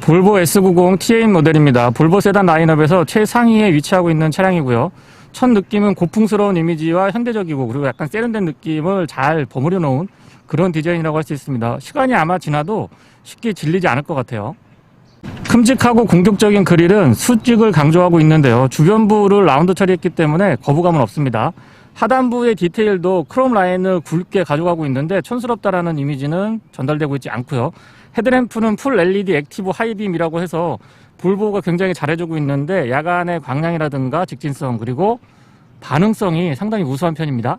볼보 S90 T8 모델입니다. 볼보 세단 라인업에서 최상위에 위치하고 있는 차량이고요. 첫 느낌은 고풍스러운 이미지와 현대적이고 그리고 약간 세련된 느낌을 잘 버무려 놓은 그런 디자인이라고 할 수 있습니다. 시간이 아마 지나도 쉽게 질리지 않을 것 같아요. 큼직하고 공격적인 그릴은 수직을 강조하고 있는데요. 주변부를 라운드 처리했기 때문에 거부감은 없습니다. 하단부의 디테일도 크롬 라인을 굵게 가져가고 있는데 촌스럽다라는 이미지는 전달되고 있지 않고요. 헤드램프는 풀 LED 액티브 하이빔이라고 해서 볼보가 굉장히 잘해주고 있는데 야간의 광량이라든가 직진성 그리고 반응성이 상당히 우수한 편입니다.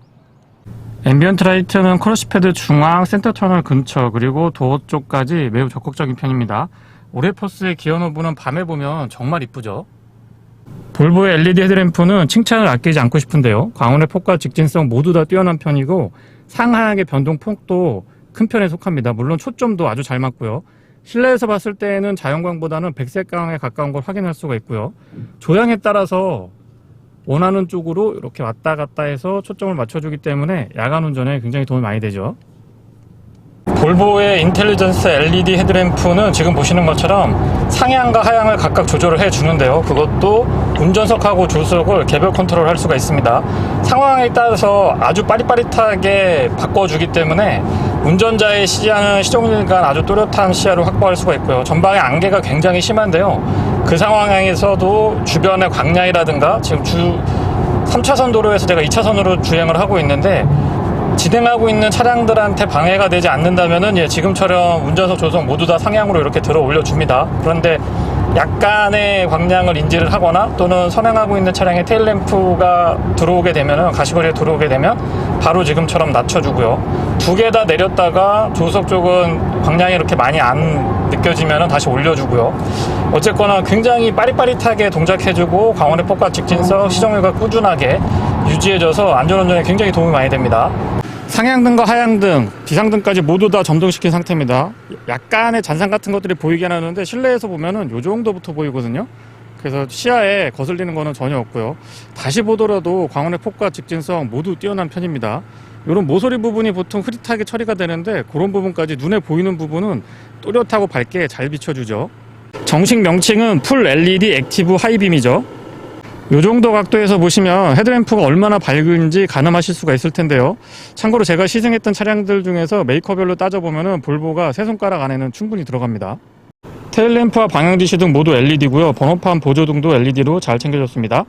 앰비언트 라이트는 크러쉬패드 중앙 센터 터널 근처 그리고 도어 쪽까지 매우 적극적인 편입니다. 오레퍼스의 기어 노브는 밤에 보면 정말 이쁘죠. 볼보의 LED 헤드램프는 칭찬을 아끼지 않고 싶은데요. 광원의 폭과 직진성 모두 다 뛰어난 편이고 상하향의 변동폭도 큰 편에 속합니다. 물론 초점도 아주 잘 맞고요. 실내에서 봤을 때는 자연광보다는 백색광에 가까운 걸 확인할 수가 있고요. 조향에 따라서 원하는 쪽으로 이렇게 왔다 갔다 해서 초점을 맞춰주기 때문에 야간 운전에 굉장히 도움이 많이 되죠. 볼보의 인텔리전스 LED 헤드램프는 지금 보시는 것처럼 상향과 하향을 각각 조절을 해주는데요. 그것도 운전석하고 조수석을 개별 컨트롤 할 수가 있습니다. 상황에 따라서 아주 빠릿빠릿하게 바꿔주기 때문에 운전자의 시정일간 아주 또렷한 시야를 확보할 수가 있고요. 전방에 안개가 굉장히 심한데요. 그 상황에서도 주변의 광량이라든가 지금 3차선 도로에서 제가 2차선으로 주행을 하고 있는데 진행하고 있는 차량들한테 방해가 되지 않는다면은 지금처럼 운전석, 조수석 모두 다 상향으로 이렇게 들어 올려줍니다. 그런데 약간의 광량을 인지를 하거나 또는 선행하고 있는 차량의 테일램프가 들어오게 되면은 가시거리에 들어오게 되면 바로 지금처럼 낮춰주고요. 두 개 다 내렸다가 조수석 쪽은 광량이 이렇게 많이 안 느껴지면은 다시 올려주고요. 어쨌거나 굉장히 빠릿빠릿하게 동작해주고 광원의 폭과 직진성, 시정률과 꾸준하게 유지해줘서 안전운전에 굉장히 도움이 많이 됩니다. 상향등과 하향등, 비상등까지 모두 다 점등시킨 상태입니다. 약간의 잔상 같은 것들이 보이긴 하는데 실내에서 보면은 요 정도부터 보이거든요. 그래서 시야에 거슬리는 거는 전혀 없고요. 다시 보더라도 광원의 폭과 직진성 모두 뛰어난 편입니다. 이런 모서리 부분이 보통 흐릿하게 처리가 되는데 그런 부분까지 눈에 보이는 부분은 또렷하고 밝게 잘 비춰주죠. 정식 명칭은 풀 LED 액티브 하이빔이죠. 이 정도 각도에서 보시면 헤드램프가 얼마나 밝은지 가늠하실 수가 있을 텐데요. 참고로 제가 시승했던 차량들 중에서 메이커별로 따져보면 볼보가 세 손가락 안에는 충분히 들어갑니다. 테일램프와 방향지시 등 모두 LED고요. 번호판 보조등도 LED로 잘 챙겨졌습니다.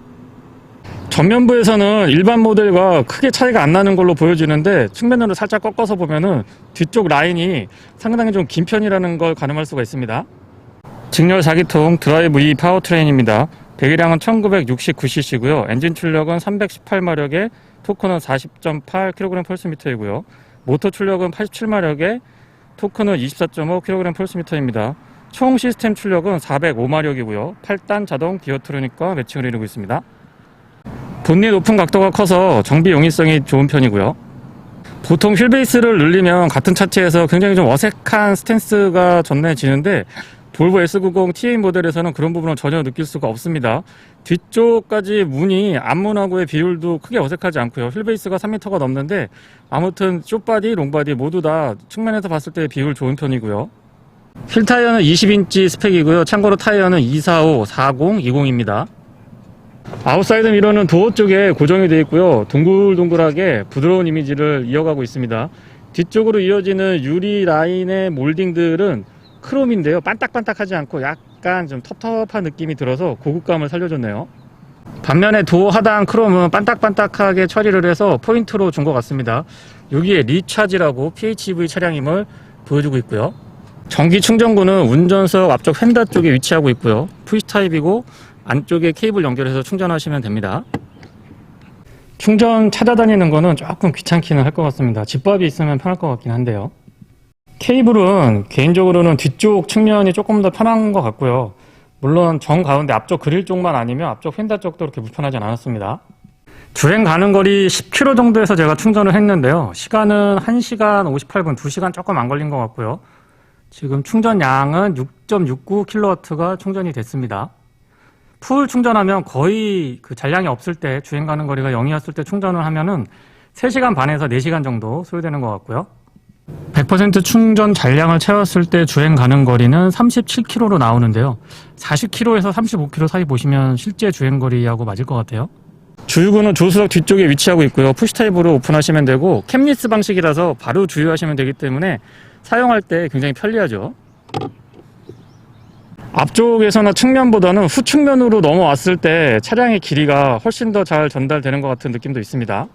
전면부에서는 일반 모델과 크게 차이가 안 나는 걸로 보여지는데 측면으로 살짝 꺾어서 보면은 뒤쪽 라인이 상당히 좀 긴 편이라는 걸 가늠할 수가 있습니다. 직렬 4기통 드라이브 E 파워트레인입니다. 배기량은 1969cc고요. 엔진 출력은 318마력에 토크는 40.8kgm/m이고요. 모터 출력은 87마력에 토크는 24.5kgm/m입니다. 총 시스템 출력은 405마력이고요. 8단 자동 기어트로닉과 매칭을 이루고 있습니다. 본닛 오픈 각도가 커서 정비 용이성이 좋은 편이고요. 보통 휠베이스를 늘리면 같은 차체에서 굉장히 좀 어색한 스탠스가 전해지는데 볼보 S90 T8 모델에서는 그런 부분을 전혀 느낄 수가 없습니다. 뒤쪽까지 문이 앞문하고의 비율도 크게 어색하지 않고요. 휠베이스가 3m가 넘는데 아무튼 숏바디, 롱바디 모두 다 측면에서 봤을 때 비율 좋은 편이고요. 휠 타이어는 20인치 스펙이고요. 참고로 타이어는 245, 40, 20입니다. 아웃사이드 미러는 도어 쪽에 고정이 되어 있고요. 동글동글하게 부드러운 이미지를 이어가고 있습니다. 뒤쪽으로 이어지는 유리 라인의 몰딩들은 크롬인데요. 반딱반딱하지 않고 약간 좀 텁텁한 느낌이 들어서 고급감을 살려줬네요. 반면에 도어 하단 크롬은 반딱반딱하게 처리를 해서 포인트로 준 것 같습니다. 여기에 리차지라고 PHEV 차량임을 보여주고 있고요. 전기 충전구는 운전석 앞쪽 휀다 쪽에 위치하고 있고요. 푸시 타입이고 안쪽에 케이블 연결해서 충전하시면 됩니다. 충전 찾아다니는 거는 조금 귀찮기는 할 것 같습니다. 집밥이 있으면 편할 것 같긴 한데요. 케이블은 개인적으로는 뒤쪽 측면이 조금 더 편한 것 같고요. 물론 정 가운데 앞쪽 그릴 쪽만 아니면 앞쪽 휀다 쪽도 그렇게 불편하진 않았습니다. 주행 가는 거리 10km 정도에서 제가 충전을 했는데요. 시간은 1시간 58분, 2시간 조금 안 걸린 것 같고요. 지금 충전량은 6.69kW가 충전이 됐습니다. 풀 충전하면 거의 그 잔량이 없을 때, 주행 가는 거리가 0이었을 때 충전을 하면은 3시간 반에서 4시간 정도 소요되는 것 같고요. 100% 충전 잔량을 채웠을 때 주행 가능 거리는 37km로 나오는데요. 40km에서 35km 사이 보시면 실제 주행 거리하고 맞을 것 같아요. 주유구는 조수석 뒤쪽에 위치하고 있고요. 푸시타입으로 오픈하시면 되고 캠리스 방식이라서 바로 주유하시면 되기 때문에 사용할 때 굉장히 편리하죠. 앞쪽에서나 측면보다는 후측면으로 넘어왔을 때 차량의 길이가 훨씬 더 잘 전달되는 것 같은 느낌도 있습니다.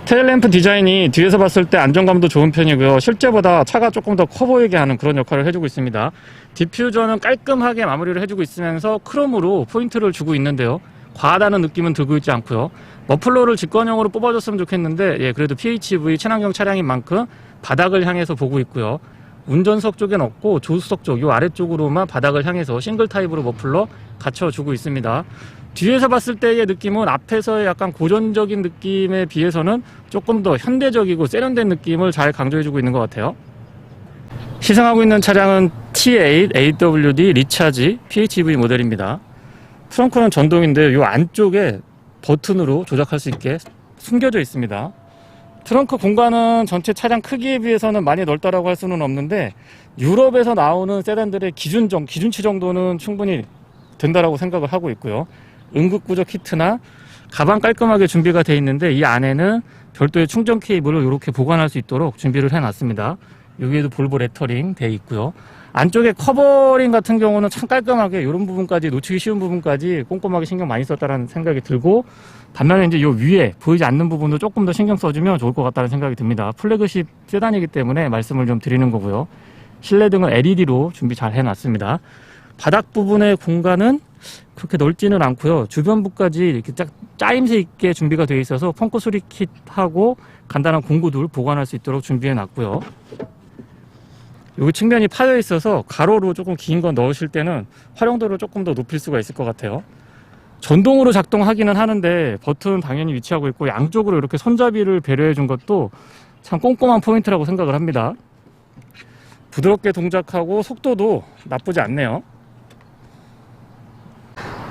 테일램프 디자인이 뒤에서 봤을 때 안정감도 좋은 편이고요. 실제보다 차가 조금 더 커 보이게 하는 그런 역할을 해주고 있습니다. 디퓨저는 깔끔하게 마무리를 해주고 있으면서 크롬으로 포인트를 주고 있는데요. 과하다는 느낌은 들고 있지 않고요. 머플러를 직관형으로 뽑아줬으면 좋겠는데 그래도 PHEV 친환경 차량인 만큼 바닥을 향해서 보고 있고요. 운전석 쪽엔 없고 조수석 쪽, 요 아래쪽으로만 바닥을 향해서 싱글 타입으로 머플러 갖춰주고 있습니다. 뒤에서 봤을 때의 느낌은 앞에서의 약간 고전적인 느낌에 비해서는 조금 더 현대적이고 세련된 느낌을 잘 강조해주고 있는 것 같아요. 시승하고 있는 차량은 T8 AWD 리차지 PHEV 모델입니다. 트렁크는 전동인데 요 안쪽에 버튼으로 조작할 수 있게 숨겨져 있습니다. 트렁크 공간은 전체 차량 크기에 비해서는 많이 넓다라고 할 수는 없는데 유럽에서 나오는 세단들의 기준치 정도는 충분히 된다라고 생각을 하고 있고요. 응급구조 키트나 가방 깔끔하게 준비가 되어 있는데 이 안에는 별도의 충전 케이블을 이렇게 보관할 수 있도록 준비를 해놨습니다. 여기에도 볼보 레터링 되어 있고요. 안쪽에 커버링 같은 경우는 참 깔끔하게 이런 부분까지 놓치기 쉬운 부분까지 꼼꼼하게 신경 많이 썼다는 생각이 들고 반면에 이제 요 위에 보이지 않는 부분도 조금 더 신경 써주면 좋을 것 같다는 생각이 듭니다. 플래그십 세단이기 때문에 말씀을 좀 드리는 거고요. 실내등은 LED로 준비 잘 해놨습니다. 바닥 부분의 공간은 그렇게 넓지는 않고요. 주변부까지 이렇게 짜임새 있게 준비가 되어 있어서 펑크 수리 킷하고 간단한 공구들 보관할 수 있도록 준비해 놨고요. 여기 측면이 파여 있어서 가로로 조금 긴 거 넣으실 때는 활용도를 조금 더 높일 수가 있을 것 같아요. 전동으로 작동하기는 하는데 버튼 당연히 위치하고 있고 양쪽으로 이렇게 손잡이를 배려해 준 것도 참 꼼꼼한 포인트라고 생각을 합니다. 부드럽게 동작하고 속도도 나쁘지 않네요.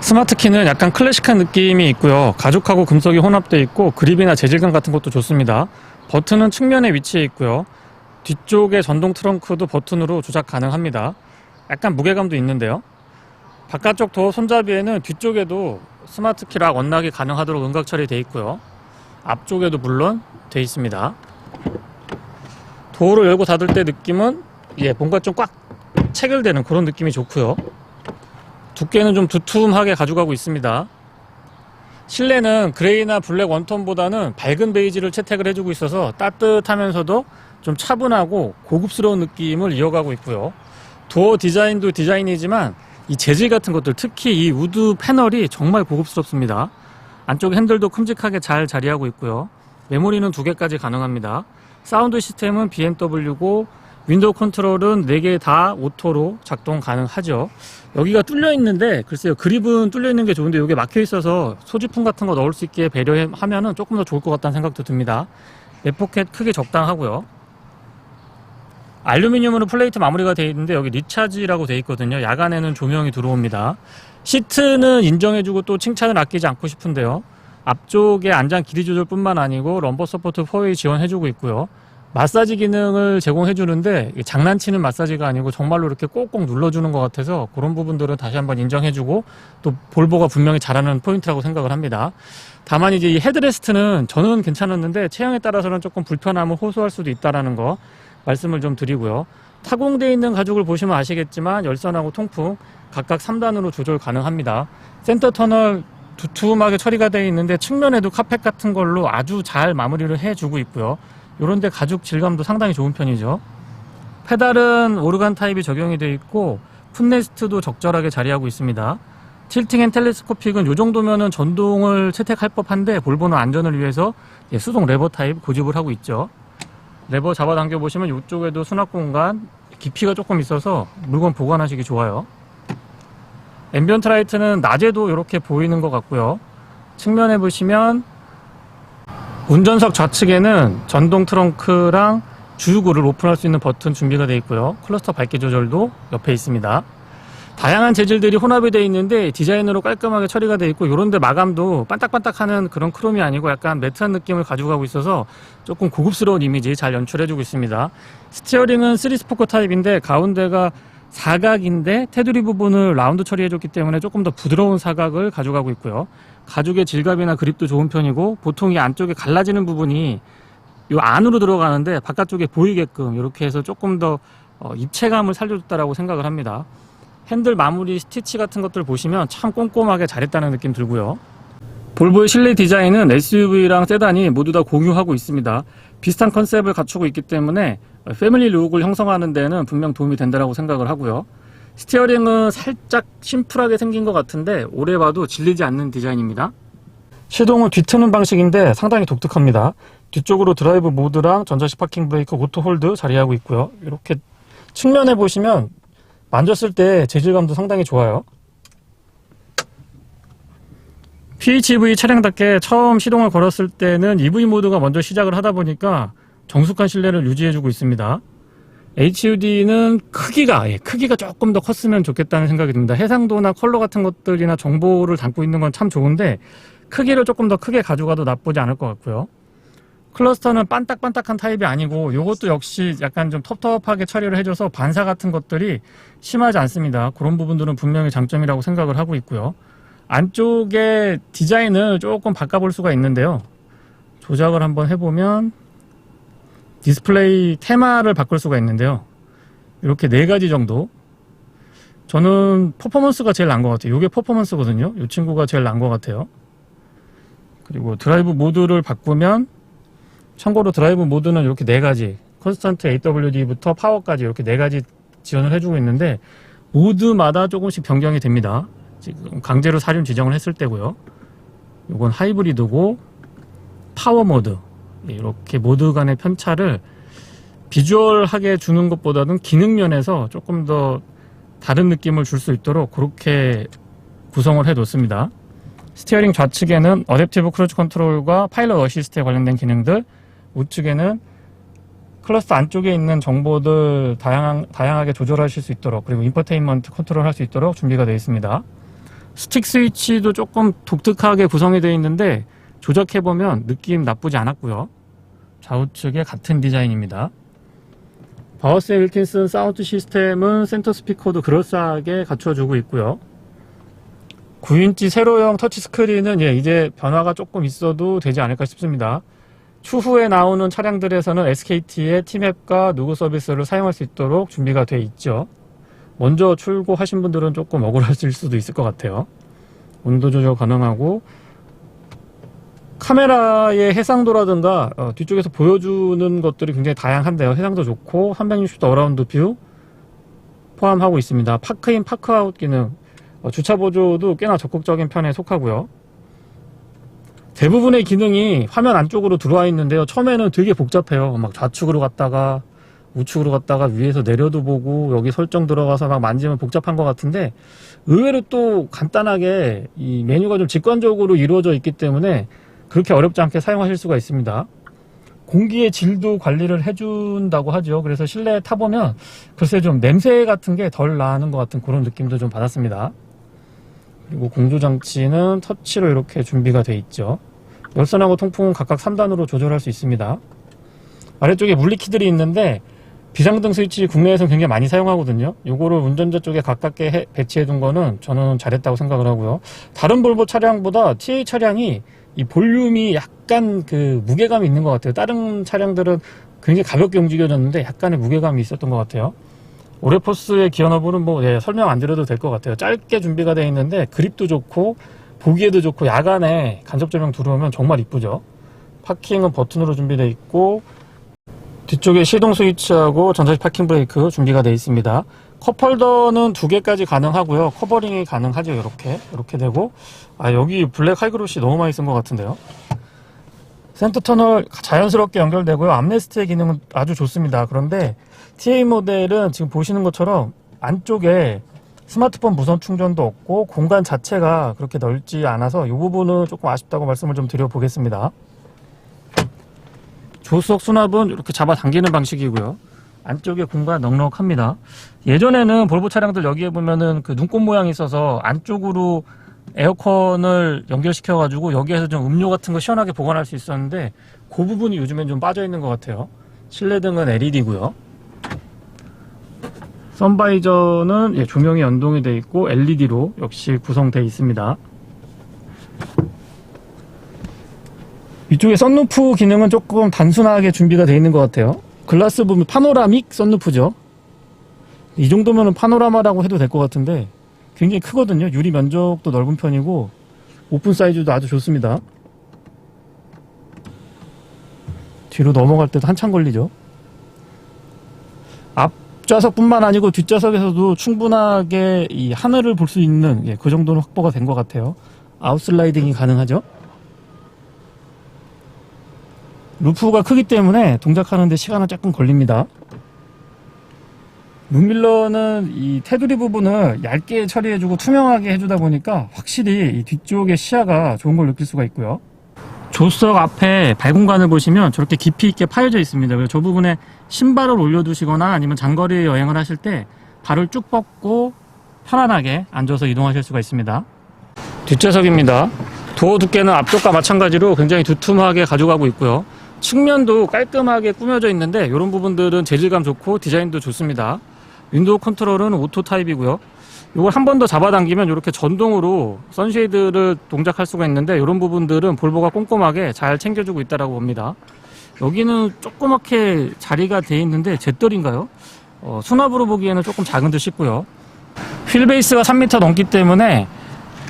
스마트키는 약간 클래식한 느낌이 있고요. 가죽하고 금속이 혼합되어 있고 그립이나 재질감 같은 것도 좋습니다. 버튼은 측면에 위치해 있고요. 뒤쪽에 전동 트렁크도 버튼으로 조작 가능합니다. 약간 무게감도 있는데요. 바깥쪽 도어 손잡이에는 뒤쪽에도 스마트키 락 언락이 가능하도록 음각 처리되어 있고요. 앞쪽에도 물론 되어 있습니다. 도어를 열고 닫을 때 느낌은 뭔가 좀 꽉 체결되는 그런 느낌이 좋고요. 두께는 좀 두툼하게 가져가고 있습니다. 실내는 그레이나 블랙 원톤보다는 밝은 베이지를 채택을 해주고 있어서 따뜻하면서도 좀 차분하고 고급스러운 느낌을 이어가고 있고요. 도어 디자인도 디자인이지만 이 재질 같은 것들, 특히 이 우드 패널이 정말 고급스럽습니다. 안쪽 핸들도 큼직하게 잘 자리하고 있고요. 메모리는 2개까지 가능합니다. 사운드 시스템은 BMW고 윈도우 컨트롤은 4개 다 오토로 작동 가능하죠. 여기가 뚫려 있는데 글쎄요, 그립은 뚫려 있는 게 좋은데 이게 막혀 있어서 소지품 같은 거 넣을 수 있게 배려하면은 조금 더 좋을 것 같다는 생각도 듭니다. 맵포켓 크기 적당하고요. 알루미늄으로 플레이트 마무리가 되어 있는데 여기 리차지라고 되어 있거든요. 야간에는 조명이 들어옵니다. 시트는 인정해주고 또 칭찬을 아끼지 않고 싶은데요. 앞쪽에 안장 길이 조절뿐만 아니고 럼버 서포트 4웨이 지원해주고 있고요. 마사지 기능을 제공해주는데 장난치는 마사지가 아니고 정말로 이렇게 꼭꼭 눌러주는 것 같아서 그런 부분들은 다시 한번 인정해주고 또 볼보가 분명히 잘하는 포인트라고 생각을 합니다. 다만 이제 이 헤드레스트는 저는 괜찮았는데 체형에 따라서는 조금 불편함을 호소할 수도 있다는 거 말씀을 좀 드리고요. 타공되어 있는 가죽을 보시면 아시겠지만 열선하고 통풍 각각 3단으로 조절 가능합니다. 센터 터널 두툼하게 처리가 되어 있는데 측면에도 카펫 같은 걸로 아주 잘 마무리를 해주고 있고요. 이런데 가죽 질감도 상당히 좋은 편이죠. 페달은 오르간 타입이 적용이 되어 있고 풋레스트도 적절하게 자리하고 있습니다. 틸팅 앤 텔레스코픽은 이 정도면은 전동을 채택할 법한데 볼보는 안전을 위해서 수동 레버 타입 고집을 하고 있죠. 레버 잡아당겨 보시면 이쪽에도 수납 공간 깊이가 조금 있어서 물건 보관하시기 좋아요. 앰비언트 라이트는 낮에도 이렇게 보이는 것 같고요. 측면에 보시면 운전석 좌측에는 전동 트렁크랑 주유구를 오픈할 수 있는 버튼 준비가 되어 있고요. 클러스터 밝기 조절도 옆에 있습니다. 다양한 재질들이 혼합이 되어 있는데 디자인으로 깔끔하게 처리가 되어 있고, 요런데 마감도 반딱반딱하는 그런 크롬이 아니고 약간 매트한 느낌을 가지고 가고 있어서 조금 고급스러운 이미지 잘 연출해주고 있습니다. 스티어링은 3스포크 타입인데 가운데가 사각인데 테두리 부분을 라운드 처리해줬기 때문에 조금 더 부드러운 사각을 가져가고 있고요. 가죽의 질감이나 그립도 좋은 편이고, 보통 이 안쪽에 갈라지는 부분이 이 안으로 들어가는데 바깥쪽에 보이게끔 이렇게 해서 조금 더 입체감을 살려줬다라고 생각을 합니다. 핸들 마무리 스티치 같은 것들 보시면 참 꼼꼼하게 잘했다는 느낌 들고요. 볼보의 실내 디자인은 SUV랑 세단이 모두 다 공유하고 있습니다. 비슷한 컨셉을 갖추고 있기 때문에 패밀리 룩을 형성하는 데는 분명 도움이 된다고 생각을 하고요. 스티어링은 살짝 심플하게 생긴 것 같은데 오래 봐도 질리지 않는 디자인입니다. 시동은 뒤트는 방식인데 상당히 독특합니다. 뒤쪽으로 드라이브 모드랑 전자식 파킹 브레이크, 오토 홀드 자리하고 있고요. 이렇게 측면에 보시면 만졌을 때 재질감도 상당히 좋아요. PHEV 차량답게 처음 시동을 걸었을 때는 EV 모드가 먼저 시작을 하다 보니까 정숙한 실내를 유지해주고 있습니다. HUD는 크기가 조금 더 컸으면 좋겠다는 생각이 듭니다. 해상도나 컬러 같은 것들이나 정보를 담고 있는 건 참 좋은데 크기를 조금 더 크게 가져가도 나쁘지 않을 것 같고요. 클러스터는 반딱반딱한 타입이 아니고 이것도 역시 약간 좀 텁텁하게 처리를 해줘서 반사 같은 것들이 심하지 않습니다. 그런 부분들은 분명히 장점이라고 생각을 하고 있고요. 안쪽에 디자인을 조금 바꿔볼 수가 있는데요. 조작을 한번 해보면 디스플레이 테마를 바꿀 수가 있는데요. 이렇게 4가지 정도. 저는 퍼포먼스가 제일 나은 것 같아요. 이게 퍼포먼스거든요. 이 친구가 제일 나은 것 같아요. 그리고 드라이브 모드를 바꾸면, 참고로 드라이브 모드는 이렇게 4가지, 컨스턴트 AWD부터 파워까지 이렇게 4가지 지원을 해주고 있는데 모드마다 조금씩 변경이 됩니다. 지금 강제로 사륜 지정을 했을 때고요. 이건 하이브리드고, 파워 모드, 이렇게 모드 간의 편차를 비주얼하게 주는 것보다는 기능 면에서 조금 더 다른 느낌을 줄 수 있도록 그렇게 구성을 해 놓습니다. 스티어링 좌측에는 어댑티브 크루즈 컨트롤과 파일럿 어시스트에 관련된 기능들, 우측에는 클러스터 안쪽에 있는 정보들 다양하게 조절하실 수 있도록, 그리고 인포테인먼트 컨트롤 할 수 있도록 준비가 되어 있습니다. 스틱 스위치도 조금 독특하게 구성이 되어 있는데 조작해보면 느낌 나쁘지 않았고요. 좌우측에 같은 디자인입니다. 바우스 윌킨슨 사운드 시스템은 센터 스피커도 그럴싸하게 갖춰주고 있고요. 9인치 세로형 터치스크린은 이제 변화가 조금 있어도 되지 않을까 싶습니다. 추후에 나오는 차량들에서는 SKT의 T맵과 누구 서비스를 사용할 수 있도록 준비가 되어 있죠. 먼저 출고하신 분들은 조금 억울하실 수도 있을 것 같아요. 온도 조절 가능하고, 카메라의 해상도라든가 뒤쪽에서 보여주는 것들이 굉장히 다양한데요. 해상도 좋고 360도 어라운드 뷰 포함하고 있습니다. 파크인 파크아웃 기능, 주차 보조도 꽤나 적극적인 편에 속하고요. 대부분의 기능이 화면 안쪽으로 들어와 있는데요. 처음에는 되게 복잡해요. 막 좌측으로 갔다가 우측으로 갔다가 위에서 내려도 보고, 여기 설정 들어가서 막 만지면 복잡한 것 같은데 의외로 또 간단하게 이 메뉴가 좀 직관적으로 이루어져 있기 때문에 그렇게 어렵지 않게 사용하실 수가 있습니다. 공기의 질도 관리를 해준다고 하죠. 그래서 실내에 타보면 글쎄 좀 냄새 같은 게 덜 나는 것 같은 그런 느낌도 좀 받았습니다. 그리고 공조장치는 터치로 이렇게 준비가 되어 있죠. 열선하고 통풍은 각각 3단으로 조절할 수 있습니다. 아래쪽에 물리키들이 있는데 비상등 스위치 국내에서는 굉장히 많이 사용하거든요. 요거를 운전자 쪽에 가깝게 배치해 둔 거는 저는 잘했다고 생각을 하고요. 다른 볼보 차량보다 TA 차량이 이 볼륨이 약간 그 무게감이 있는 것 같아요. 다른 차량들은 굉장히 가볍게 움직여졌는데 약간의 무게감이 있었던 것 같아요. 오레포스의 기어 너브는 설명 안 드려도 될 것 같아요. 짧게 준비가 되어 있는데 그립도 좋고 보기에도 좋고, 야간에 간접 조명 들어오면 정말 이쁘죠. 파킹은 버튼으로 준비되어 있고, 뒤쪽에 시동 스위치하고 전자식 파킹 브레이크 준비가 되어 있습니다. 컵홀더는 2개까지 가능하고요. 커버링이 가능하죠. 이렇게 되고, 여기 블랙 하이그로시 너무 많이 쓴 것 같은데요. 센터 터널 자연스럽게 연결되고요. 암레스트의 기능은 아주 좋습니다. 그런데 TA 모델은 지금 보시는 것처럼 안쪽에 스마트폰 무선 충전도 없고 공간 자체가 그렇게 넓지 않아서 이 부분은 조금 아쉽다고 말씀을 좀 드려보겠습니다. 조수석 수납은 이렇게 잡아당기는 방식이고요. 안쪽에 공간 넉넉합니다. 예전에는 볼보 차량들 여기에 보면은 그 눈꽃 모양이 있어서 안쪽으로 에어컨을 연결시켜 가지고 여기에서 좀 음료 같은 거 시원하게 보관할 수 있었는데 그 부분이 요즘엔 좀 빠져 있는 것 같아요. 실내등은 LED고요. 선바이저는 조명이 연동이 되어 있고 LED로 역시 구성되어 있습니다. 이쪽에 썬루프 기능은 조금 단순하게 준비가 되어 있는 것 같아요. 글라스 부분 파노라믹 썬루프죠. 이 정도면 파노라마라고 해도 될 것 같은데 굉장히 크거든요. 유리 면적도 넓은 편이고 오픈 사이즈도 아주 좋습니다. 뒤로 넘어갈 때도 한참 걸리죠. 앞좌석뿐만 아니고 뒷좌석에서도 충분하게 이 하늘을 볼 수 있는 그 정도는 확보가 된 것 같아요. 아웃슬라이딩이 가능하죠. 루프가 크기 때문에 동작하는데 시간은 조금 걸립니다. 룩밀러는 이 테두리 부분을 얇게 처리해주고 투명하게 해주다 보니까 확실히 이 뒤쪽의 시야가 좋은 걸 느낄 수가 있고요. 조수석 앞에 발공간을 보시면 저렇게 깊이 있게 파여져 있습니다. 그래서 저 부분에 신발을 올려두시거나 아니면 장거리 여행을 하실 때 발을 쭉 뻗고 편안하게 앉아서 이동하실 수가 있습니다. 뒷좌석입니다. 도어 두께는 앞쪽과 마찬가지로 굉장히 두툼하게 가져가고 있고요. 측면도 깔끔하게 꾸며져 있는데 이런 부분들은 재질감 좋고 디자인도 좋습니다. 윈도우 컨트롤은 오토 타입이고요. 이걸 한 번 더 잡아당기면 이렇게 전동으로 선쉐이드를 동작할 수가 있는데 이런 부분들은 볼보가 꼼꼼하게 잘 챙겨주고 있다고 봅니다. 여기는 조그맣게 자리가 되어 있는데 잿더리인가요? 수납으로 보기에는 조금 작은 듯 싶고요. 휠베이스가 3m 넘기 때문에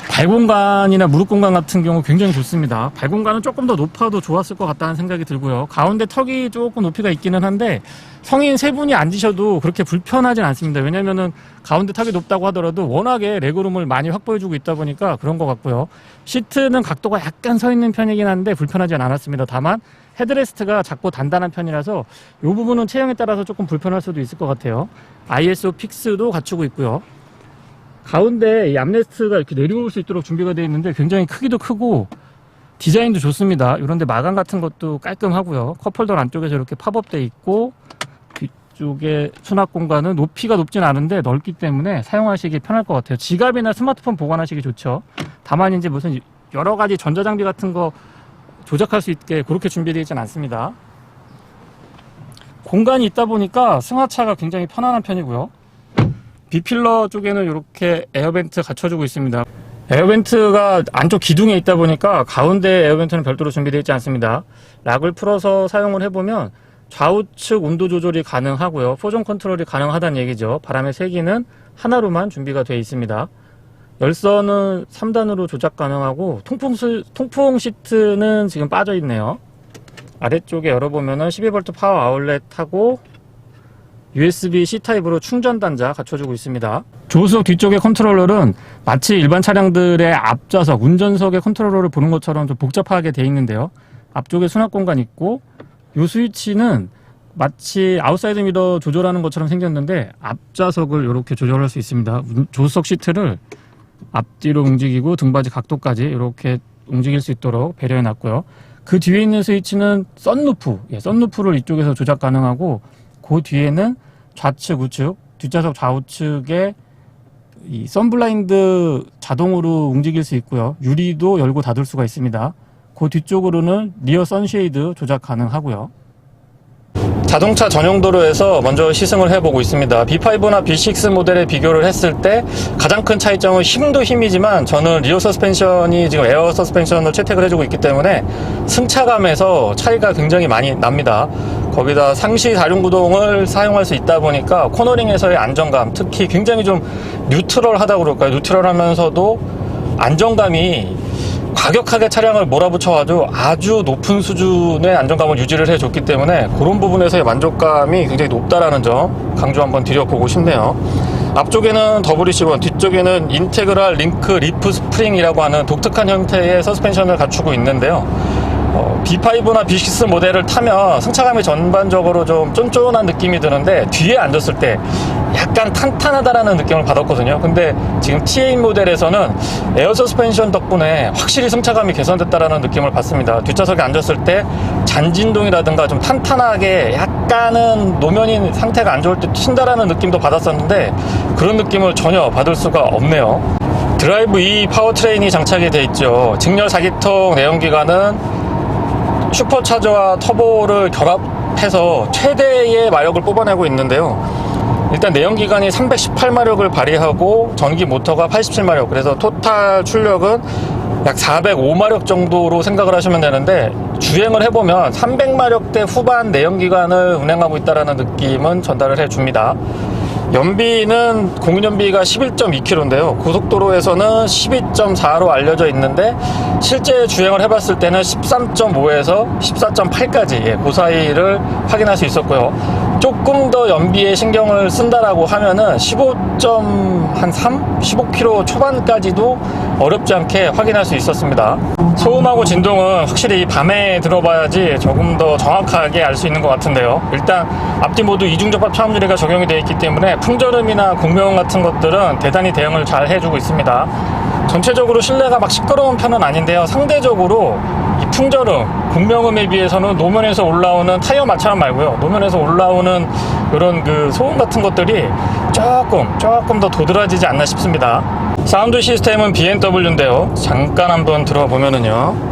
발공간이나 무릎 공간 같은 경우 굉장히 좋습니다. 발공간은 조금 더 높아도 좋았을 것 같다는 생각이 들고요. 가운데 턱이 조금 높이가 있기는 한데 성인 세 분이 앉으셔도 그렇게 불편하진 않습니다. 왜냐면은 가운데 턱이 높다고 하더라도 워낙에 레그룸을 많이 확보해주고 있다 보니까 그런 것 같고요. 시트는 각도가 약간 서 있는 편이긴 한데 불편하진 않았습니다. 다만 헤드레스트가 작고 단단한 편이라서 이 부분은 체형에 따라서 조금 불편할 수도 있을 것 같아요. ISO 픽스도 갖추고 있고요. 가운데 이 암레스트가 이렇게 내려올 수 있도록 준비가 되어 있는데 굉장히 크기도 크고 디자인도 좋습니다. 이런데 마감 같은 것도 깔끔하고요. 컵홀더 안쪽에서 이렇게 팝업되어 있고 뒤쪽에 수납 공간은 높이가 높진 않은데 넓기 때문에 사용하시기 편할 것 같아요. 지갑이나 스마트폰 보관하시기 좋죠. 다만 이제 무슨 여러 가지 전자장비 같은 거 조작할 수 있게 그렇게 준비되어 있진 않습니다. 공간이 있다 보니까 승하차가 굉장히 편안한 편이고요. B필러 쪽에는 이렇게 에어벤트 갖춰주고 있습니다. 에어벤트가 안쪽 기둥에 있다 보니까 가운데 에어벤트는 별도로 준비되어 있지 않습니다. 락을 풀어서 사용을 해보면 좌우측 온도 조절이 가능하고요. 포전 컨트롤이 가능하다는 얘기죠. 바람의 세기는 하나로만 준비가 되어 있습니다. 열선은 3단으로 조작 가능하고 통풍 시트는 지금 빠져 있네요. 아래쪽에 열어보면은 12V 파워 아울렛하고 USB-C 타입으로 충전 단자 갖춰주고 있습니다. 조수석 뒤쪽의 컨트롤러는 마치 일반 차량들의 앞좌석, 운전석의 컨트롤러를 보는 것처럼 좀 복잡하게 되어 있는데요. 앞쪽에 수납 공간 있고 이 스위치는 마치 아웃사이드 미러 조절하는 것처럼 생겼는데 앞좌석을 이렇게 조절할 수 있습니다. 조수석 시트를 앞뒤로 움직이고 등받이 각도까지 이렇게 움직일 수 있도록 배려해 놨고요. 그 뒤에 있는 스위치는 썬루프, 썬루프를 이쪽에서 조작 가능하고 그 뒤에는 좌측, 우측, 뒷좌석 좌우측에 이 선블라인드 자동으로 움직일 수 있고요. 유리도 열고 닫을 수가 있습니다. 그 뒤쪽으로는 리어 선쉐이드 조작 가능하고요. 자동차 전용 도로에서 먼저 시승을 해보고 있습니다. B5나 B6 모델에 비교를 했을 때 가장 큰 차이점은 힘도 힘이지만 저는 리어 서스펜션이 지금 에어 서스펜션을 채택을 해주고 있기 때문에 승차감에서 차이가 굉장히 많이 납니다. 거기다 상시 다륜구동을 사용할 수 있다 보니까 코너링에서의 안정감, 특히 굉장히 좀 뉴트럴하다고 그럴까요? 뉴트럴하면서도 안정감이 과격하게 차량을 몰아붙여가지고 아주 높은 수준의 안정감을 유지를 해줬기 때문에 그런 부분에서의 만족감이 굉장히 높다라는 점 강조 한번 드려보고 싶네요. 앞쪽에는 WC1, 뒤쪽에는 인테그랄 링크 리프 스프링이라고 하는 독특한 형태의 서스펜션을 갖추고 있는데요. B5나 B6 모델을 타면 승차감이 전반적으로 좀 쫀쫀한 느낌이 드는데 뒤에 앉았을 때 약간 탄탄하다라는 느낌을 받았거든요. 근데 지금 T8 모델에서는 에어 서스펜션 덕분에 확실히 승차감이 개선됐다라는 느낌을 받습니다. 뒷좌석에 앉았을 때 잔진동이라든가 좀 탄탄하게 약간은 노면이 상태가 안 좋을 때 튄다라는 느낌도 받았었는데 그런 느낌을 전혀 받을 수가 없네요. 드라이브 E 파워트레인이 장착이 되어 있죠. 직렬 4기통 내연기관은 슈퍼차저와 터보를 결합해서 최대의 마력을 뽑아내고 있는데요. 일단 내연기관이 318마력을 발휘하고 전기 모터가 87마력, 그래서 토탈 출력은 약 405마력 정도로 생각을 하시면 되는데, 주행을 해보면 300마력대 후반 내연기관을 운행하고 있다는 느낌은 전달을 해줍니다. 연비는 공인연비가 11.2km인데요. 고속도로에서는 12.4로 알려져 있는데 실제 주행을 해봤을 때는 13.5에서 14.8까지 그 사이를 확인할 수 있었고요. 조금 더 연비에 신경을 쓴다라고 하면은 15.3? 15km 초반까지도 어렵지 않게 확인할 수 있었습니다. 소음하고 진동은 확실히 밤에 들어봐야지 조금 더 정확하게 알 수 있는 것 같은데요. 일단 앞뒤 모두 이중접합 차음유리가 적용이 되어 있기 때문에 풍절음이나 공명음 같은 것들은 대단히 대응을 잘 해주고 있습니다. 전체적으로 실내가 막 시끄러운 편은 아닌데요. 상대적으로 이 풍절음, 공명음에 비해서는 노면에서 올라오는 타이어 마찰 말고요. 노면에서 올라오는 이런 그 소음 같은 것들이 조금 더 도드라지지 않나 싶습니다. 사운드 시스템은 BMW인데요. 잠깐 한번 들어보면은요.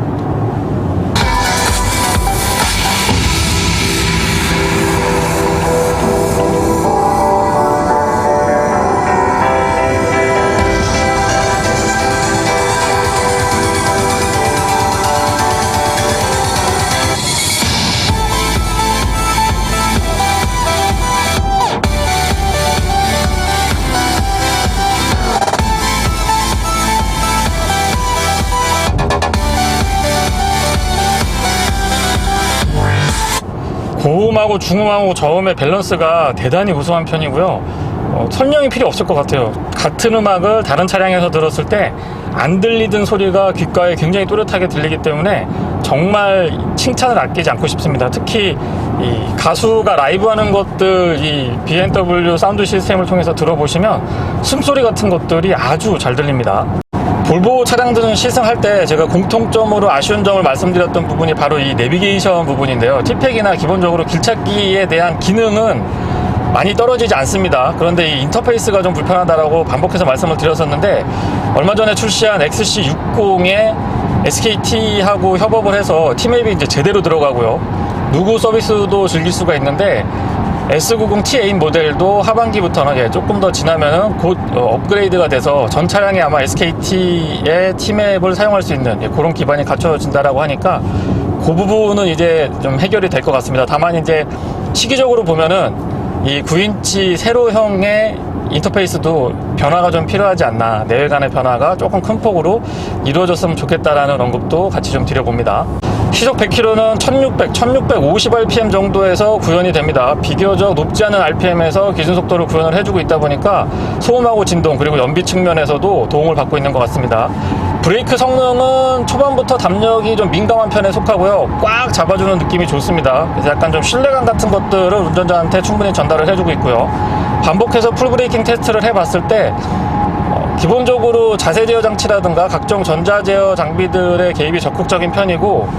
고음하고 중음하고 저음의 밸런스가 대단히 우수한 편이고요. 설명이 필요 없을 것 같아요. 같은 음악을 다른 차량에서 들었을 때 안 들리던 소리가 귓가에 굉장히 또렷하게 들리기 때문에 정말 칭찬을 아끼지 않고 싶습니다. 특히 이 가수가 라이브 하는 것들, 이 BMW 사운드 시스템을 통해서 들어보시면 숨소리 같은 것들이 아주 잘 들립니다. 볼보 차량들은 시승할 때 제가 공통점으로 아쉬운 점을 말씀드렸던 부분이 바로 이 내비게이션 부분인데요. 티팩이나 기본적으로 길찾기에 대한 기능은 많이 떨어지지 않습니다. 그런데 이 인터페이스가 좀 불편하다라고 반복해서 말씀을 드렸었는데, 얼마 전에 출시한 XC60에 SKT하고 협업을 해서 티맵이 이제 제대로 들어가고요. 누구 서비스도 즐길 수가 있는데, S90T8 모델도 하반기부터는 조금 더 지나면은 곧 업그레이드가 돼서 전 차량에 아마 SKT의 티맵을 사용할 수 있는 그런 기반이 갖춰진다라고 하니까 그 부분은 이제 좀 해결이 될 것 같습니다. 다만 이제 시기적으로 보면은 이 9인치 세로형의 인터페이스도 변화가 좀 필요하지 않나, 내외간의 변화가 조금 큰 폭으로 이루어졌으면 좋겠다라는 언급도 같이 좀 드려봅니다. 시속 100km는 1650rpm 정도에서 구현이 됩니다. 비교적 높지 않은 rpm에서 기준속도를 구현을 해주고 있다 보니까 소음하고 진동, 그리고 연비 측면에서도 도움을 받고 있는 것 같습니다. 브레이크 성능은 초반부터 담력이 좀 민감한 편에 속하고요. 꽉 잡아주는 느낌이 좋습니다. 그래서 약간 좀 신뢰감 같은 것들을 운전자한테 충분히 전달을 해주고 있고요. 반복해서 풀브레이킹 테스트를 해봤을 때 기본적으로 자세 제어 장치라든가 각종 전자 제어 장비들의 개입이 적극적인 편이고,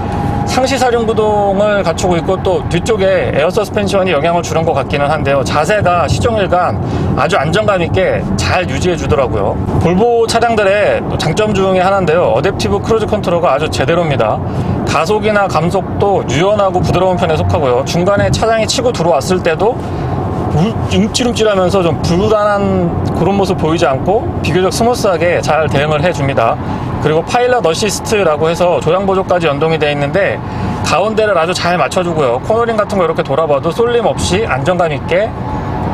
상시 사륜 구동을 갖추고 있고, 또 뒤쪽에 에어 서스펜션이 영향을 주는 것 같기는 한데요. 자세가 시종일관 아주 안정감 있게 잘 유지해 주더라고요. 볼보 차량들의 장점 중에 하나인데요. 어댑티브 크루즈 컨트롤가 아주 제대로입니다. 가속이나 감속도 유연하고 부드러운 편에 속하고요. 중간에 차량이 치고 들어왔을 때도 움찔움찔하면서 좀 불안한 그런 모습 보이지 않고 비교적 스무스하게 잘 대응을 해줍니다. 그리고 파일럿 어시스트라고 해서 조향 보조까지 연동이 되어 있는데 가운데를 아주 잘 맞춰주고요. 코너링 같은 거 이렇게 돌아봐도 쏠림 없이 안정감 있게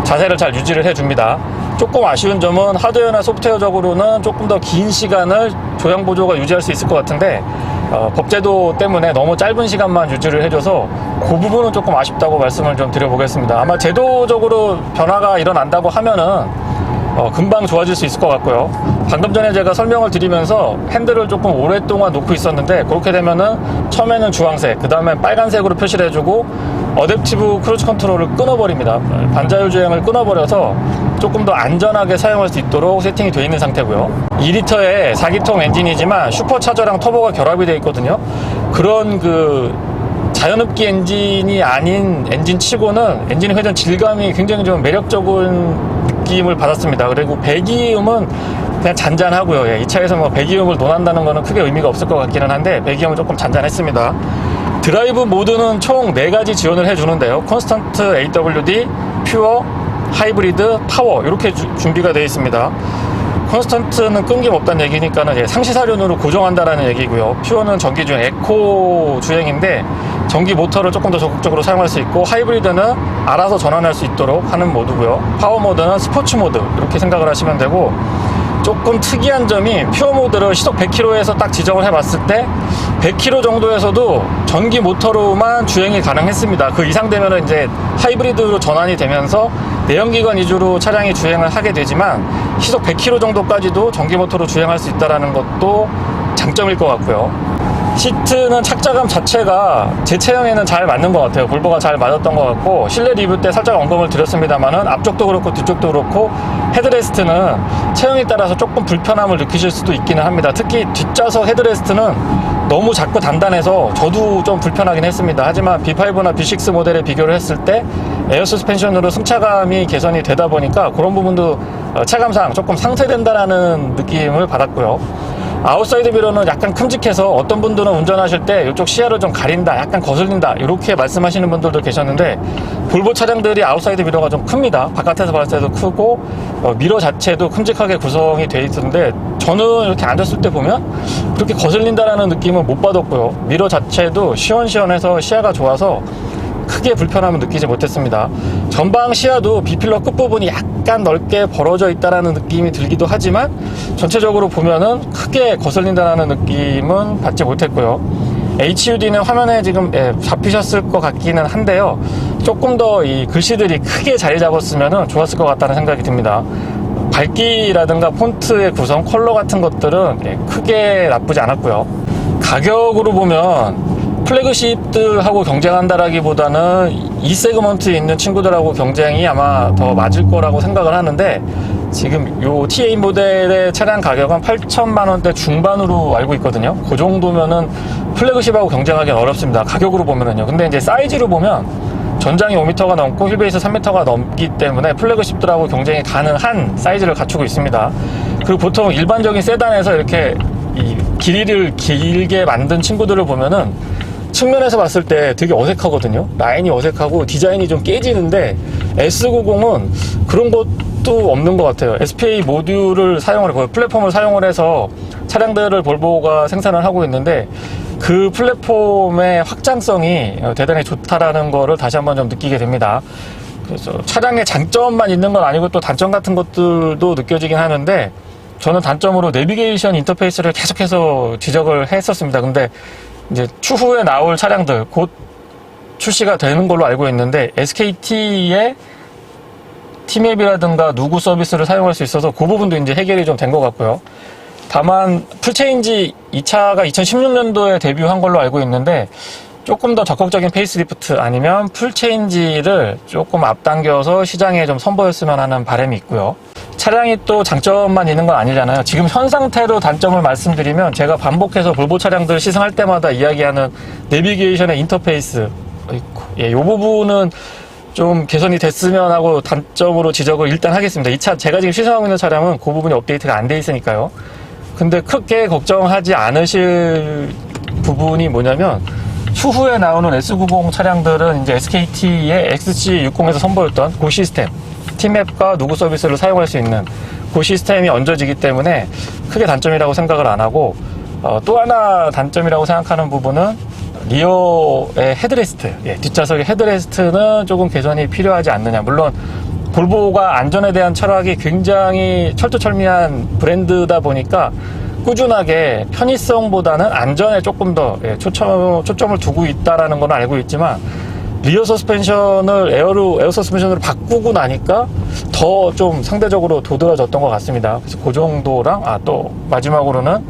자세를 잘 유지를 해줍니다. 조금 아쉬운 점은 하드웨어나 소프트웨어적으로는 조금 더 긴 시간을 조향 보조가 유지할 수 있을 것 같은데 법제도 때문에 너무 짧은 시간만 유지를 해줘서 그 부분은 조금 아쉽다고 말씀을 좀 드려보겠습니다. 아마 제도적으로 변화가 일어난다고 하면은 금방 좋아질 수 있을 것 같고요. 방금 전에 제가 설명을 드리면서 핸들을 조금 오랫동안 놓고 있었는데, 그렇게 되면은 처음에는 주황색, 그 다음에 빨간색으로 표시를 해주고 어댑티브 크루즈 컨트롤을 끊어버립니다. 반자율 주행을 끊어버려서 조금 더 안전하게 사용할 수 있도록 세팅이 되어 있는 상태고요. 2리터의 4기통 엔진이지만 슈퍼차저랑 터보가 결합이 되어 있거든요. 그런 자연흡기 엔진이 아닌 엔진 치고는 엔진 회전 질감이 굉장히 좀 매력적인 느낌을 받았습니다. 그리고 배기음은 그냥 잔잔하고요. 이 차에서 뭐 배기음을 논한다는 거는 크게 의미가 없을 것 같기는 한데 배기음은 조금 잔잔했습니다. 드라이브 모드는 총 4가지 지원을 해주는데요. 콘스턴트 AWD, 퓨어, 하이브리드, 파워 이렇게 준비가 되어 있습니다. 콘스턴트는 끊김없다는 얘기니까는 상시 사륜으로 고정한다라는 얘기고요. 퓨어는 전기 주행, 에코 주행인데 전기 모터를 조금 더 적극적으로 사용할 수 있고, 하이브리드는 알아서 전환할 수 있도록 하는 모드고요. 파워 모드는 스포츠 모드 이렇게 생각을 하시면 되고, 조금 특이한 점이 퓨어 모드를 시속 100km에서 딱 지정을 해봤을 때 100km 정도에서도 전기 모터로만 주행이 가능했습니다. 그 이상 되면은 이제 하이브리드로 전환이 되면서 내연기관 위주로 차량이 주행을 하게 되지만 시속 100km 정도까지도 전기 모터로 주행할 수 있다는 것도 장점일 것 같고요. 시트는 착자감 자체가 제 체형에는 잘 맞는 것 같아요. 볼보가 잘 맞았던 것 같고, 실내 리뷰 때 살짝 언급을 드렸습니다만은 앞쪽도 그렇고 뒤쪽도 그렇고 헤드레스트는 체형에 따라서 조금 불편함을 느끼실 수도 있기는 합니다. 특히 뒷좌석 헤드레스트는 너무 작고 단단해서 저도 좀 불편하긴 했습니다. 하지만 B5나 B6 모델에 비교를 했을 때 에어 서스펜션으로 승차감이 개선이 되다 보니까 그런 부분도 체감상 조금 상쇄된다라는 느낌을 받았고요. 아웃사이드 미러는 약간 큼직해서 어떤 분들은 운전하실 때 이쪽 시야를 좀 가린다, 약간 거슬린다 이렇게 말씀하시는 분들도 계셨는데, 볼보 차량들이 아웃사이드 미러가 좀 큽니다. 바깥에서 봤을 때도 크고 미러 자체도 큼직하게 구성이 되어 있는데, 저는 이렇게 앉았을 때 보면 그렇게 거슬린다라는 느낌은 못 받았고요. 미러 자체도 시원시원해서 시야가 좋아서 크게 불편함을 느끼지 못했습니다. 전방 시야도 B필러 끝부분이 약간 넓게 벌어져 있다라는 느낌이 들기도 하지만 전체적으로 보면은 크게 거슬린다라는 느낌은 받지 못했고요. HUD는 화면에 지금 잡히셨을 것 같기는 한데요. 조금 더 이 글씨들이 크게 자리 잡았으면 좋았을 것 같다는 생각이 듭니다. 밝기라든가 폰트의 구성, 컬러 같은 것들은 크게 나쁘지 않았고요. 가격으로 보면 플래그십들하고 경쟁한다라기보다는 이 세그먼트에 있는 친구들하고 경쟁이 아마 더 맞을 거라고 생각을 하는데, 지금 요 TA 모델의 차량 가격은 8천만 원대 중반으로 알고 있거든요. 그 정도면은 플래그십하고 경쟁하기는 어렵습니다. 가격으로 보면은요. 근데 이제 사이즈로 보면 전장이 5m가 넘고 휠베이스 3m가 넘기 때문에 플래그십들하고 경쟁이 가능한 사이즈를 갖추고 있습니다. 그리고 보통 일반적인 세단에서 이렇게 이 길이를 길게 만든 친구들을 보면은 측면에서 봤을 때 되게 어색하거든요. 라인이 어색하고 디자인이 좀 깨지는데, S90은 그런 것도 없는 것 같아요. SPA 모듈을 사용을 하고 플랫폼을 사용을 해서 차량들을 볼보가 생산을 하고 있는데, 그 플랫폼의 확장성이 대단히 좋다라는 거를 다시 한번 좀 느끼게 됩니다. 그래서 차량의 장점만 있는 건 아니고 또 단점 같은 것들도 느껴지긴 하는데, 저는 단점으로 내비게이션 인터페이스를 계속해서 지적을 했었습니다. 근데 이제 추후에 나올 차량들 곧 출시가 되는 걸로 알고 있는데, SKT의 티맵이라든가 누구 서비스를 사용할 수 있어서 그 부분도 이제 해결이 좀 된 것 같고요. 다만 풀체인지 이 차가 2016년도에 데뷔한 걸로 알고 있는데, 조금 더 적극적인 페이스리프트 아니면 풀체인지를 조금 앞당겨서 시장에 좀 선보였으면 하는 바람이 있고요. 차량이 또 장점만 있는 건 아니잖아요. 지금 현 상태로 단점을 말씀드리면, 제가 반복해서 볼보 차량들 시승할 때마다 이야기하는 내비게이션의 인터페이스, 이 부분은 좀 개선이 됐으면 하고 단점으로 지적을 일단 하겠습니다. 이 차 제가 지금 시승하고 있는 차량은 그 부분이 업데이트가 안 돼 있으니까요. 근데 크게 걱정하지 않으실 부분이 뭐냐면, 추후에 나오는 S90 차량들은 이제 SKT의 XC60에서 선보였던 그 시스템, 티맵과 누구 서비스를 사용할 수 있는 그 시스템이 얹어지기 때문에 크게 단점이라고 생각을 안 하고, 또 하나 단점이라고 생각하는 부분은 리어의 헤드레스트, 뒷좌석의 헤드레스트는 조금 개선이 필요하지 않느냐. 물론 볼보가 안전에 대한 철학이 굉장히 철두철미한 브랜드다 보니까 꾸준하게 편의성보다는 안전에 조금 더 초점을 두고 있다라는 건 알고 있지만, 리어 서스펜션을 에어 서스펜션으로 바꾸고 나니까 더 좀 상대적으로 도드라졌던 것 같습니다. 그래서 그 정도랑, 또 마지막으로는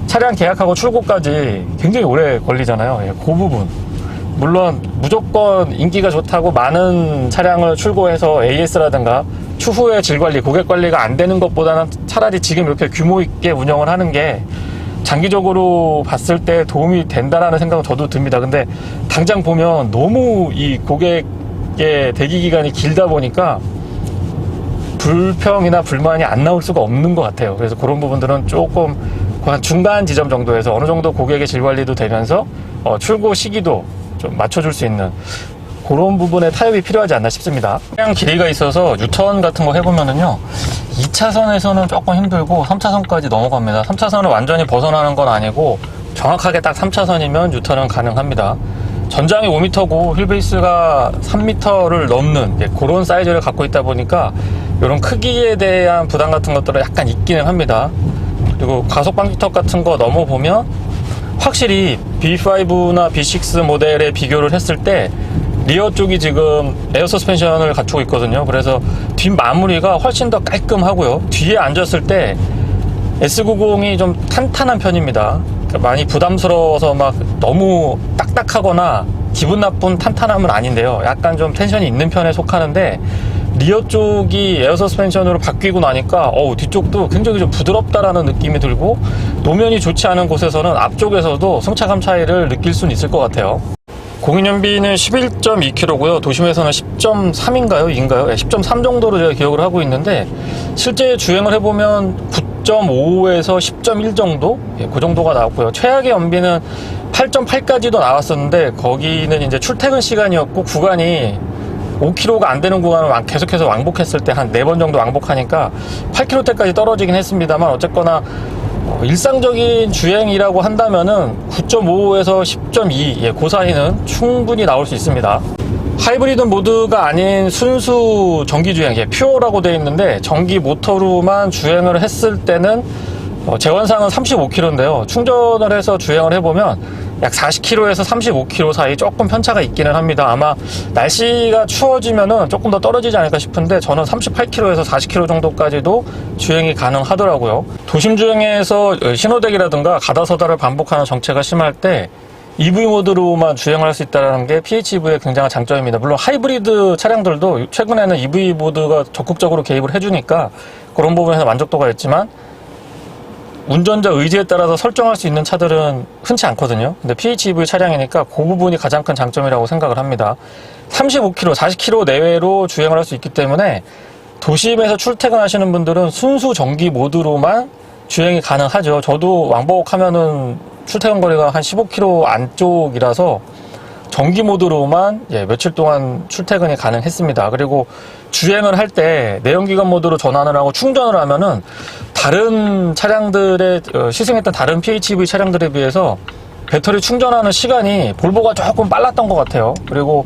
차량 계약하고 출고까지 굉장히 오래 걸리잖아요. 그 부분, 물론 무조건 인기가 좋다고 많은 차량을 출고해서 AS라든가 추후에 질관리, 고객관리가 안 되는 것보다는 차라리 지금 이렇게 규모 있게 운영을 하는 게 장기적으로 봤을 때 도움이 된다라는 생각은 저도 듭니다. 근데 당장 보면 너무 이 고객의 대기 기간이 길다 보니까 불평이나 불만이 안 나올 수가 없는 것 같아요. 그래서 그런 부분들은 조금 한 중간 지점 정도에서 어느 정도 고객의 질관리도 되면서 출고 시기도 좀 맞춰줄 수 있는 그런 부분에 타협이 필요하지 않나 싶습니다. 차량 길이가 있어서 유턴 같은 거 해보면은요, 2차선에서는 조금 힘들고 3차선까지 넘어갑니다. 3차선을 완전히 벗어나는 건 아니고 정확하게 딱 3차선이면 유턴은 가능합니다. 전장이 5m고 휠베이스가 3m를 넘는 그런 사이즈를 갖고 있다 보니까 이런 크기에 대한 부담 같은 것들은 약간 있기는 합니다. 그리고 과속 방지턱 같은 거 넘어보면 확실히 B5나 B6 모델에 비교를 했을 때 리어 쪽이 지금 에어 서스펜션을 갖추고 있거든요. 그래서 뒷 마무리가 훨씬 더 깔끔하고요. 뒤에 앉았을 때 S90이 좀 탄탄한 편입니다. 그러니까 많이 부담스러워서 막 너무 딱딱하거나 기분 나쁜 탄탄함은 아닌데요. 약간 좀 텐션이 있는 편에 속하는데 리어 쪽이 에어 서스펜션으로 바뀌고 나니까 뒤쪽도 굉장히 좀 부드럽다라는 느낌이 들고 노면이 좋지 않은 곳에서는 앞쪽에서도 승차감 차이를 느낄 수는 있을 것 같아요. 공인연비는 11.2km고요. 도심에서는 10.3인가요? 10.3 정도로 제가 기억을 하고 있는데 실제 주행을 해보면 9.5에서 10.1 정도? 그 정도가 나왔고요. 최악의 연비는 8.8까지도 나왔었는데 거기는 이제 출퇴근 시간이었고 구간이 5km가 안 되는 구간을 계속해서 왕복했을 때 한 4번 정도 왕복하니까 8km대까지 떨어지긴 했습니다만 어쨌거나 일상적인 주행이라고 한다면은 9.5에서 10.2, 그 사이는 충분히 나올 수 있습니다. 하이브리드 모드가 아닌 순수 전기 주행, 퓨어라고 되어 있는데 전기 모터로만 주행을 했을 때는 제원상은 35km인데요. 충전을 해서 주행을 해보면 약 40km에서 35km 사이 조금 편차가 있기는 합니다. 아마 날씨가 추워지면은 조금 더 떨어지지 않을까 싶은데 저는 38km에서 40km 정도까지도 주행이 가능하더라고요. 도심 주행에서 신호대기라든가 가다서다를 반복하는 정체가 심할 때 EV 모드로만 주행을 할 수 있다는 게 PHEV의 굉장한 장점입니다. 물론 하이브리드 차량들도 최근에는 EV 모드가 적극적으로 개입을 해주니까 그런 부분에서 만족도가 있지만 운전자 의지에 따라서 설정할 수 있는 차들은 흔치 않거든요. 근데 PHEV 차량이니까 그 부분이 가장 큰 장점이라고 생각을 합니다. 35km, 40km 내외로 주행을 할 수 있기 때문에 도심에서 출퇴근하시는 분들은 순수 전기 모드로만 주행이 가능하죠. 저도 왕복하면은 출퇴근 거리가 한 15km 안쪽이라서 전기 모드로만 며칠 동안 출퇴근이 가능했습니다. 그리고 주행을 할 때 내연기관 모드로 전환을 하고 충전을 하면은 다른 차량들의 시승했던 다른 PHEV 차량들에 비해서 배터리 충전하는 시간이 볼보가 조금 빨랐던 것 같아요. 그리고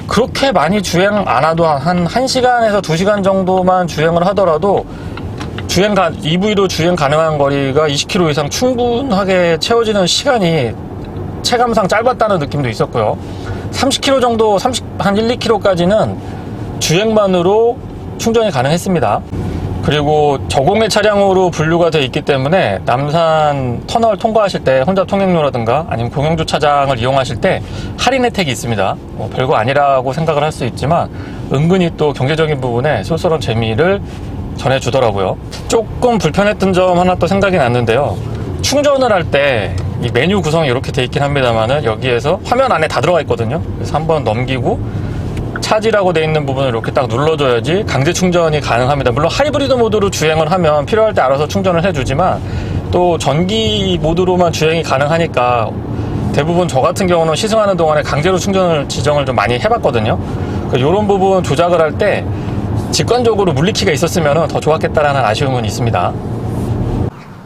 그렇게 많이 주행 안 해도 한 1시간에서 2시간 정도만 주행을 하더라도 EV로 주행 가능한 거리가 20km 이상 충분하게 채워지는 시간이 체감상 짧았다는 느낌도 있었고요. 30km 정도, 한 1, 2km까지는 주행만으로 충전이 가능했습니다. 그리고 저공해 차량으로 분류가 되어 있기 때문에 남산 터널 통과하실 때 혼자 통행료라든가 아니면 공영주차장을 이용하실 때 할인 혜택이 있습니다. 별거 아니라고 생각을 할 수 있지만 은근히 또 경제적인 부분에 쏠쏠한 재미를 전해주더라고요. 조금 불편했던 점 하나 또 생각이 났는데요. 충전을 할 때 이 메뉴 구성이 이렇게 되어 있긴 합니다만은 여기에서 화면 안에 다 들어가 있거든요. 그래서 한번 넘기고 차지라고 되어 있는 부분을 이렇게 딱 눌러줘야지 강제 충전이 가능합니다. 물론 하이브리드 모드로 주행을 하면 필요할 때 알아서 충전을 해주지만 또 전기 모드로만 주행이 가능하니까 대부분 저 같은 경우는 시승하는 동안에 강제로 충전을 지정을 좀 많이 해봤거든요. 이런 부분 조작을 할 때 직관적으로 물리키가 있었으면 더 좋았겠다라는 아쉬움은 있습니다.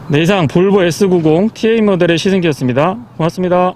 네, 이상 볼보 S90 TA 모델의 시승기였습니다. 고맙습니다.